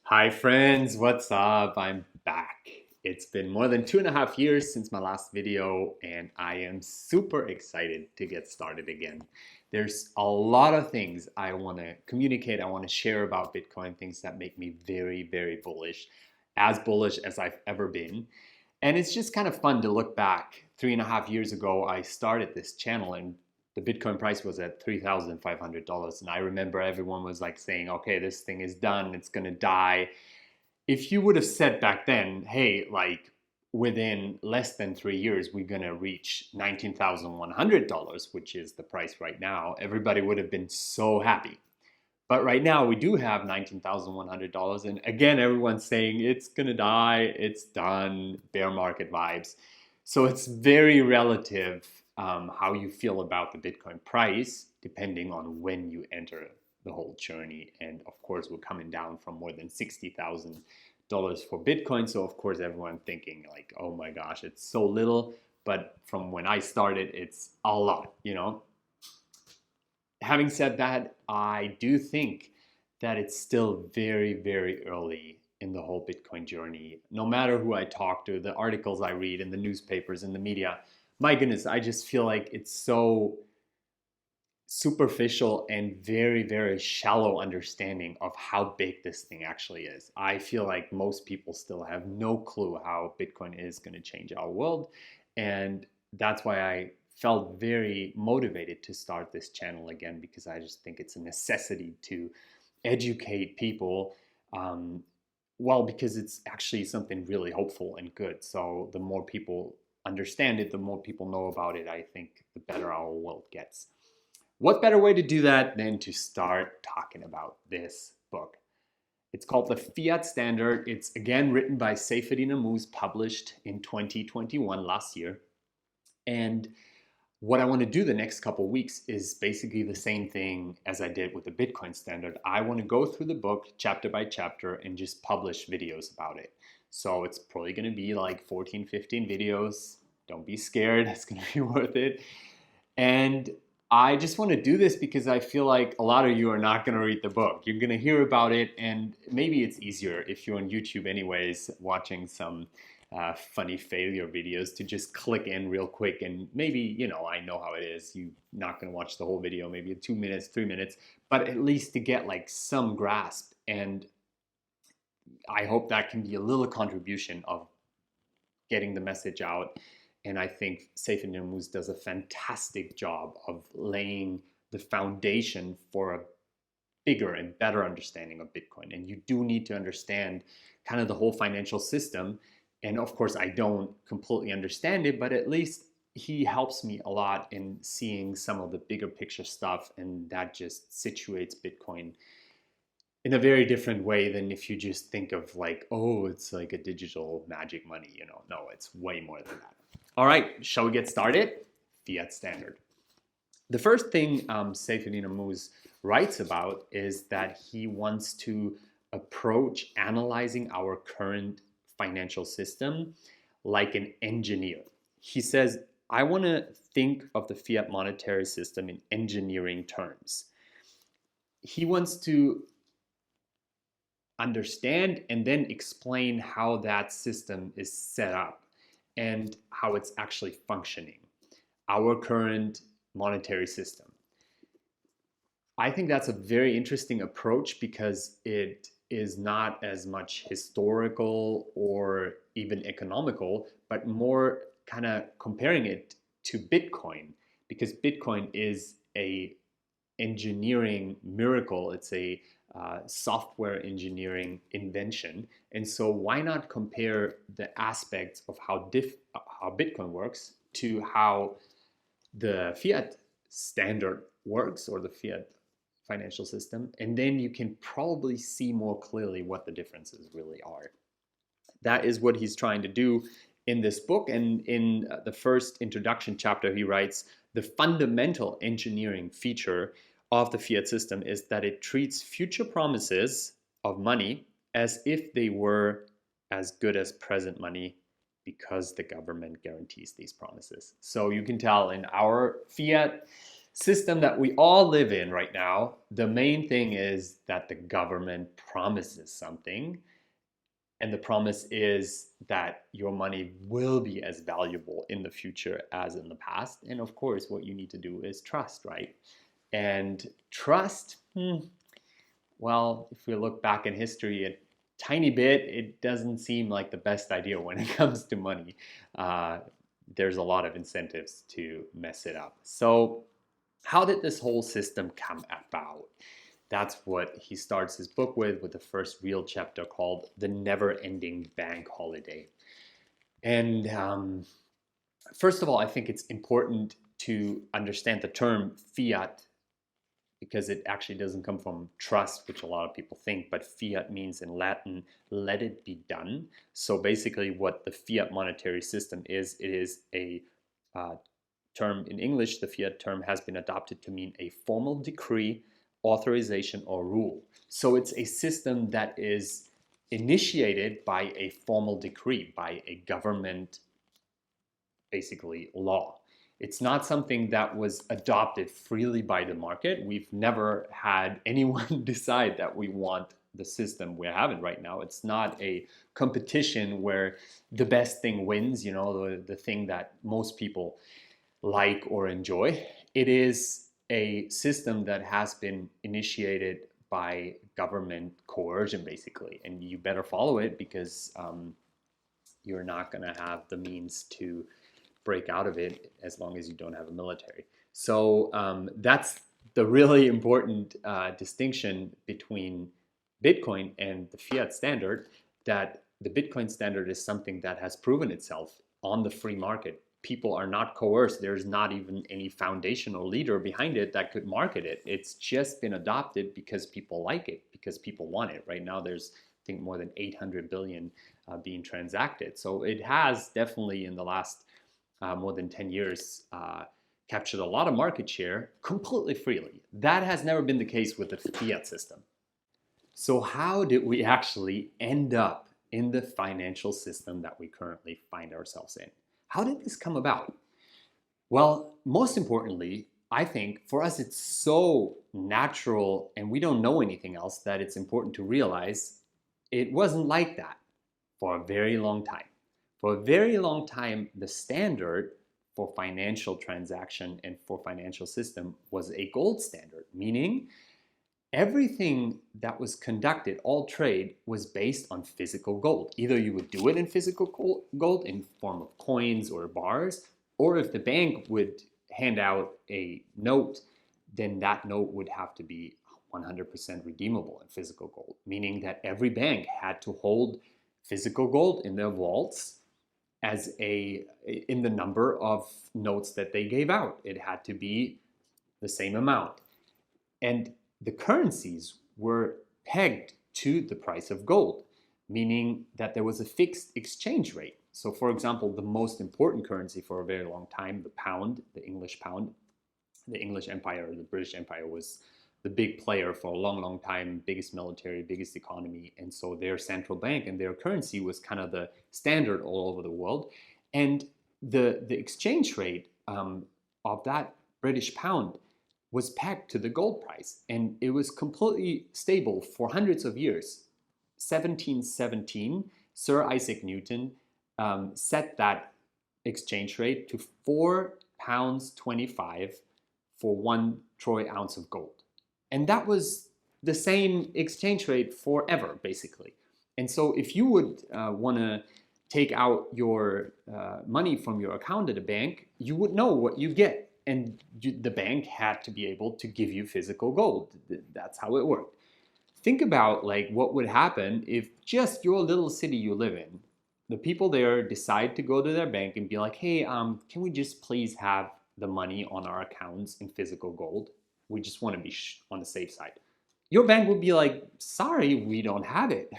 Hi friends, what's up? I'm back. It's been more than 2.5 years since my last video, and I am super excited to get started again. There's a lot of things I want to communicate, I want to share about Bitcoin, things that make me very, very bullish, as bullish as I've ever been. And it's just kind of fun to look back. 3.5 years ago, I started this channel and the Bitcoin price was at $3,500. And I remember everyone was like saying, okay, this thing is done, it's gonna die. If you would have said back then, hey, like within less than 3 years, we're gonna reach $19,100, which is the price right now, everybody would have been so happy. But right now we do have $19,100. And again, everyone's saying it's going to die, it's done, bear market vibes. So it's very relative how you feel about the Bitcoin price, depending on when you enter the whole journey. And of course, we're coming down from more than $60,000 for Bitcoin. So of course, everyone thinking like, oh my gosh, it's so little. But from when I started, it's a lot. Having said that, I do think that it's still very, very early in the whole Bitcoin journey. No matter who I talk to, the articles I read in the newspapers, in the media, my goodness, I just feel like it's so superficial and very, very shallow understanding of how big this thing actually is. I feel like most people still have no clue how Bitcoin is going to change our world. And that's why I felt very motivated to start this channel again, because I just think it's a necessity to educate people. Well, because it's actually something really hopeful and good. So the more people understand it, the more people know about it, I think the better our world gets. What better way to do that than to start talking about this book? It's called the Fiat Standard. It's again written by Saifedean Ammous, published in 2021, last year. And what I want to do the next couple of weeks is basically the same thing as I did with the Bitcoin Standard. I want to go through the book chapter by chapter and just publish videos about it. So it's probably going to be like 14, 15 videos. Don't be scared, it's going to be worth it. And I just want to do this because I feel like a lot of you are not going to read the book. You're going to hear about it, and maybe it's easier if you're on YouTube, anyways, watching some funny failure videos, to just click in real quick. And maybe, I know how it is. You're not going to watch the whole video, maybe 2 minutes, 3 minutes, but at least to get like some grasp. And I hope that can be a little contribution of getting the message out. And I think Saifedean Ammous does a fantastic job of laying the foundation for a bigger and better understanding of Bitcoin. And you do need to understand kind of the whole financial system. And of course, I don't completely understand it, but at least he helps me a lot in seeing some of the bigger picture stuff. And that just situates Bitcoin in a very different way than if you just think of like, oh, it's like a digital magic money. No, it's way more than that. All right, shall we get started? Fiat Standard. The first thing Saifedean Ammous writes about is that he wants to approach analyzing our current financial system like an engineer. He says, I want to think of the fiat monetary system in engineering terms. He wants to understand and then explain how that system is set up and how it's actually functioning, our current monetary system. I think that's a very interesting approach because it is not as much historical or even economical, but more kind of comparing it to Bitcoin, because Bitcoin is a engineering miracle. It's a software engineering invention. And so why not compare the aspects of how Bitcoin works to how the fiat standard works, or the fiat financial system, and then you can probably see more clearly what the differences really are. That is what he's trying to do in this book. And in the first introduction chapter, he writes, the fundamental engineering feature of the fiat system is that it treats future promises of money as if they were as good as present money, because the government guarantees these promises. So you can tell in our fiat system that we all live in right now, the main thing is that the government promises something. And the promise is that your money will be as valuable in the future as in the past. And of course, what you need to do is trust, right? And trust, well, if we look back in history a tiny bit, it doesn't seem like the best idea when it comes to money. Uh, there's a lot of incentives to mess it up. So, how did this whole system come about? That's what he starts his book with the first real chapter called The Never Ending Bank Holiday. And first of all, I think it's important to understand the term fiat because it actually doesn't come from trust, which a lot of people think, but fiat means in Latin, let it be done. So basically, what the fiat monetary system is, it is a term in English. The fiat term has been adopted to mean a formal decree, authorization, or rule. So it's a system that is initiated by a formal decree, by a government, basically law. It's not something that was adopted freely by the market. We've never had anyone decide that we want the system we're having right now. It's not a competition where the best thing wins, the thing that most people like or enjoy. It is a system that has been initiated by government coercion, basically, and you better follow it because you're not going to have the means to break out of it as long as you don't have a military. So that's the really important distinction between Bitcoin and the fiat standard, that the Bitcoin standard is something that has proven itself on the free market. People are not coerced. There's not even any foundational leader behind it that could market it. It's just been adopted because people like it, because people want it. Right now, there's, I think, more than 800 billion being transacted. So it has definitely in the last more than 10 years, captured a lot of market share completely freely. That has never been the case with the fiat system. So how did we actually end up in the financial system that we currently find ourselves in? How did this come about? Well, most importantly, I think for us it's so natural and we don't know anything else that it's important to realize it wasn't like that for a very long time. For a very long time, the standard for financial transaction and for financial system was a gold standard, meaning everything that was conducted, all trade, was based on physical gold. Either you would do it in physical gold in form of coins or bars, or if the bank would hand out a note, then that note would have to be 100% redeemable in physical gold, meaning that every bank had to hold physical gold in their vaults as in the number of notes that they gave out. It had to be the same amount. And the currencies were pegged to the price of gold, meaning that there was a fixed exchange rate. So for example, the most important currency for a very long time, the pound, the English pound, the English Empire or the British Empire was the big player for a long, long time, biggest military, biggest economy. And so their central bank and their currency was kind of the standard all over the world. And the exchange rate of that British pound was pegged to the gold price. And it was completely stable for hundreds of years. 1717, Sir Isaac Newton set that exchange rate to £4.25 for 1 troy ounce of gold. And that was the same exchange rate forever, basically. And so if you would want to take out your money from your account at a bank, you would know what you get. And the bank had to be able to give you physical gold. That's how it worked. Think about like what would happen if just your little city you live in, the people there decide to go to their bank and be like, hey, can we just please have the money on our accounts in physical gold? We just want to be on the safe side. Your bank would be like, sorry, we don't have it.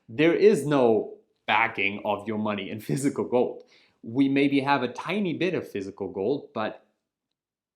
There is no backing of your money in physical gold. We maybe have a tiny bit of physical gold, but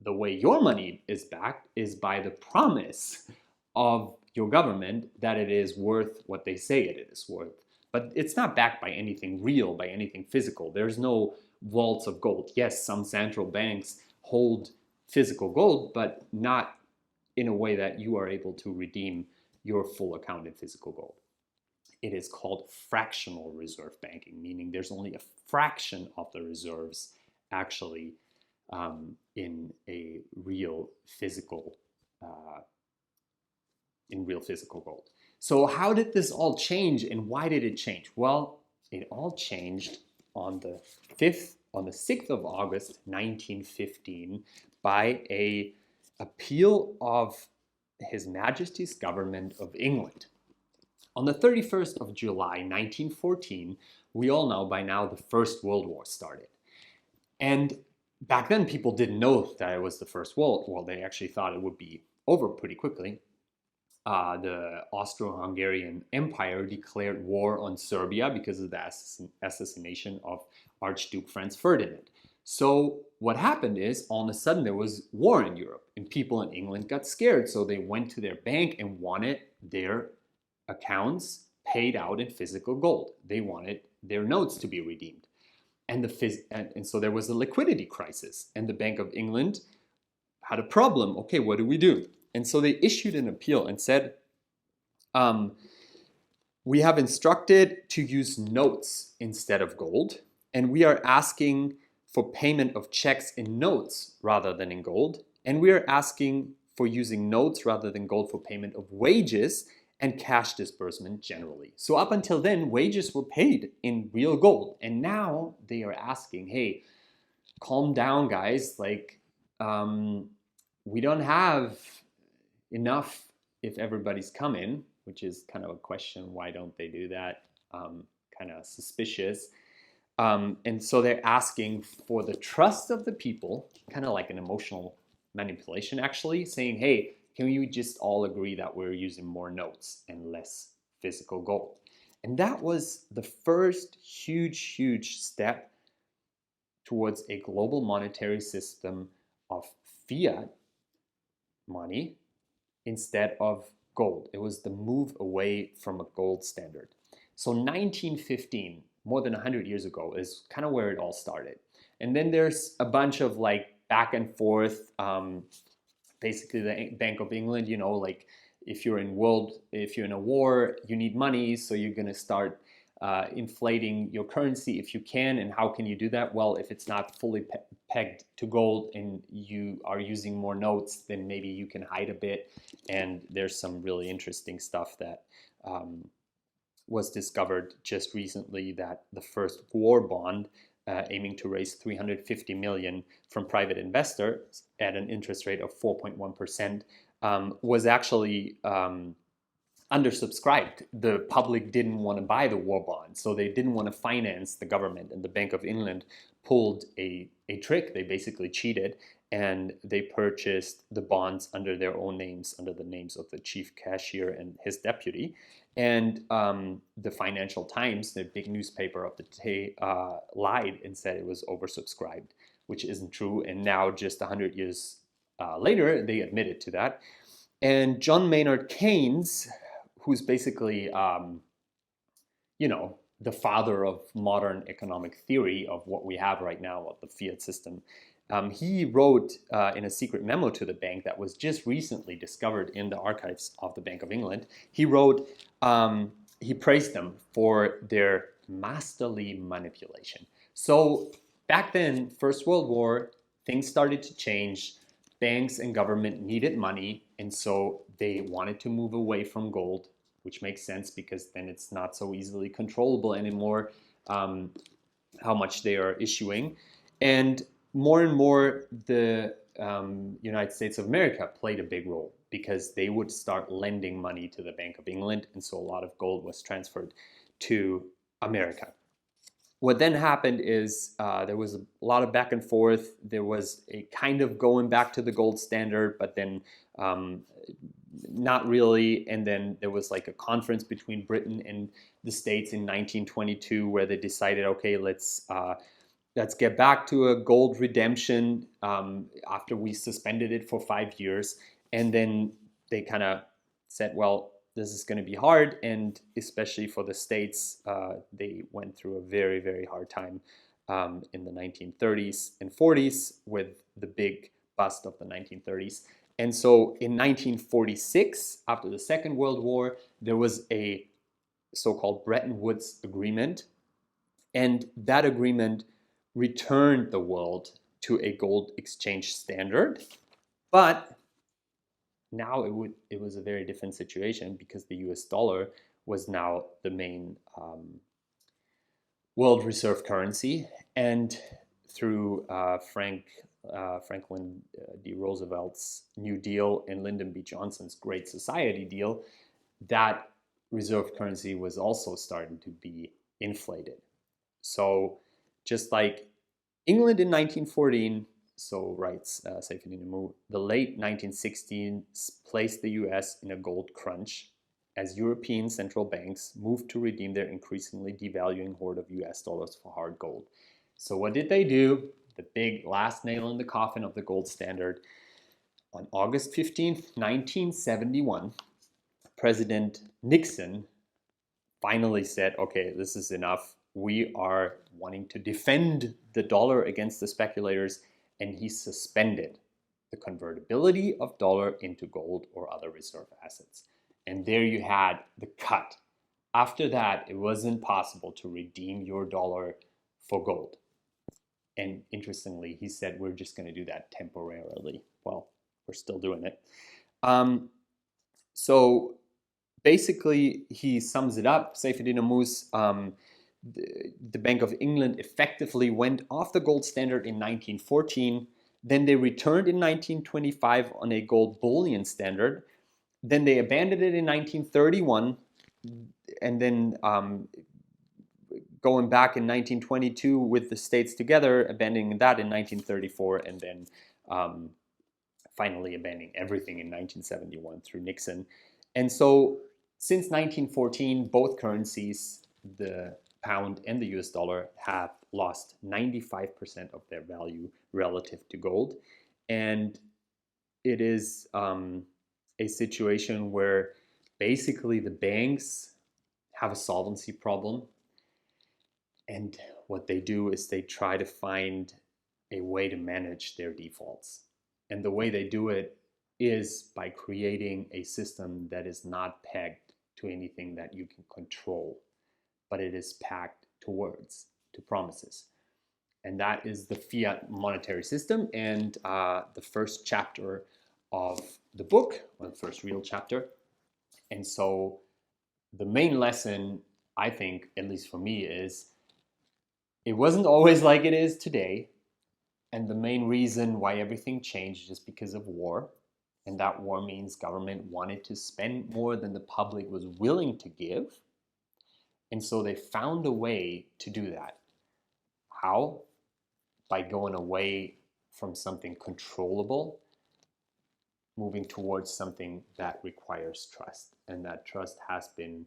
the way your money is backed is by the promise of your government that it is worth what they say it is worth. But it's not backed by anything real, by anything physical. There's no vaults of gold. Yes, some central banks hold physical gold, but not in a way that you are able to redeem your full account in physical gold. It is called fractional reserve banking, meaning there's only a fraction of the reserves actually in a real physical gold. So how did this all change, and why did it change? Well, it all changed on the 6th of August 1915 by a appeal of His Majesty's government of England. On the 31st of July 1914, we all know by now the First World War started. And back then people didn't know that it was the First World War. They actually thought it would be over pretty quickly. The Austro-Hungarian Empire declared war on Serbia because of the assassination of Archduke Franz Ferdinand. So what happened is, all of a sudden there was war in Europe, and people in England got scared. So they went to their bank and wanted their accounts paid out in physical gold. They wanted their notes to be redeemed. And so there was a liquidity crisis, and the Bank of England had a problem. Okay, what do we do? And so they issued an appeal and said, we have instructed to use notes instead of gold, and we are asking for payment of checks in notes rather than in gold, and we are asking for using notes rather than gold for payment of wages and cash disbursement generally. So up until then, wages were paid in real gold, and now they are asking, hey, calm down, guys, like we don't have enough if everybody's coming, which is kind of a question. Why don't they do that? Kind of suspicious. And so they're asking for the trust of the people, kind of like an emotional manipulation actually, saying, hey, can we just all agree that we're using more notes and less physical gold? And that was the first huge step towards a global monetary system of fiat money instead of gold. It was the move away from a gold standard. So 1915, more than 100 years ago, is kind of where it all started. And then there's a bunch of like back and forth. Basically, the Bank of England, you know, like if you're in a war, you need money, so you're going to start inflating your currency if you can. And how can you do that? Well, if it's not fully pegged to gold and you are using more notes, then maybe you can hide a bit. And there's some really interesting stuff that was discovered just recently, that the first war bond aiming to raise 350 million from private investors at an interest rate of 4.1% was actually undersubscribed. The public didn't want to buy the war bond, so they didn't want to finance the government, and the Bank of England pulled a trick. They basically cheated, and they purchased the bonds under their own names, under the names of the chief cashier and his deputy. And the Financial Times, the big newspaper of the day, lied and said it was oversubscribed, which isn't true. And now, just 100 years later, they admitted to that. And John Maynard Keynes, who's basically, you know, the father of modern economic theory of what we have right now, of the fiat system, he wrote in a secret memo to the bank that was just recently discovered in the archives of the Bank of England. He wrote, he praised them for their masterly manipulation. So back then, First World War, things started to change. Banks and government needed money, and so they wanted to move away from gold, which makes sense because then it's not so easily controllable anymore how much they are issuing. And more, the United States of America played a big role because they would start lending money to the Bank of England, and so a lot of gold was transferred to America. What then happened is there was a lot of back and forth. There was a kind of going back to the gold standard, but then not really. And then there was like a conference between Britain and the States in 1922 where they decided, okay, let's get back to a gold redemption after we suspended it for 5 years. And then they kind of said, well, this is going to be hard, and especially for the States, they went through a very hard time in the 1930s and 40s with the big bust of the 1930s. And so in 1946, after the Second World War, there was a so-called Bretton Woods Agreement. And that agreement returned the world to a gold exchange standard. But now it was a very different situation because the US dollar was now the main world reserve currency. And through Franklin D. Roosevelt's New Deal and Lyndon B. Johnson's Great Society deal, that reserve currency was also starting to be inflated. So just like England in 1914, so writes Saifedean, the late 1916s placed the US in a gold crunch as European central banks moved to redeem their increasingly devaluing hoard of US dollars for hard gold. So what did they do? The big last nail in the coffin of the gold standard. On August 15th, 1971, President Nixon finally said, okay, this is enough. We are wanting to defend the dollar against the speculators, and he suspended the convertibility of dollar into gold or other reserve assets. And there you had the cut. After that, it wasn't possible to redeem your dollar for gold. And interestingly, he said, we're just going to do that temporarily. Well, we're still doing it. So basically, he sums it up. Saifedean Ammous, the Bank of England effectively went off the gold standard in 1914. Then they returned in 1925 on a gold bullion standard. Then they abandoned it in 1931. And then going back in 1922 with the states together, abandoning that in 1934, and then finally abandoning everything in 1971 through Nixon. And so since 1914, both currencies, the pound and the US dollar, have lost 95% of their value relative to gold. And it is a situation where basically the banks have a solvency problem. And what they do is they try to find a way to manage their defaults. And the way they do it is by creating a system that is not pegged to anything that you can control, but it is packed to words, to promises. And that is the fiat monetary system. And the first chapter of the book, or the first real chapter. And so the main lesson, I think, at least for me, is it wasn't always like it is today. And the main reason why everything changed is because of war. And that war means government wanted to spend more than the public was willing to give. And so they found a way to do that. How? By going away from something controllable, moving towards something that requires trust. And that trust has been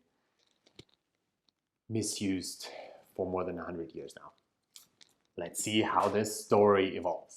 misused for more than 100 years now. Let's see how this story evolves.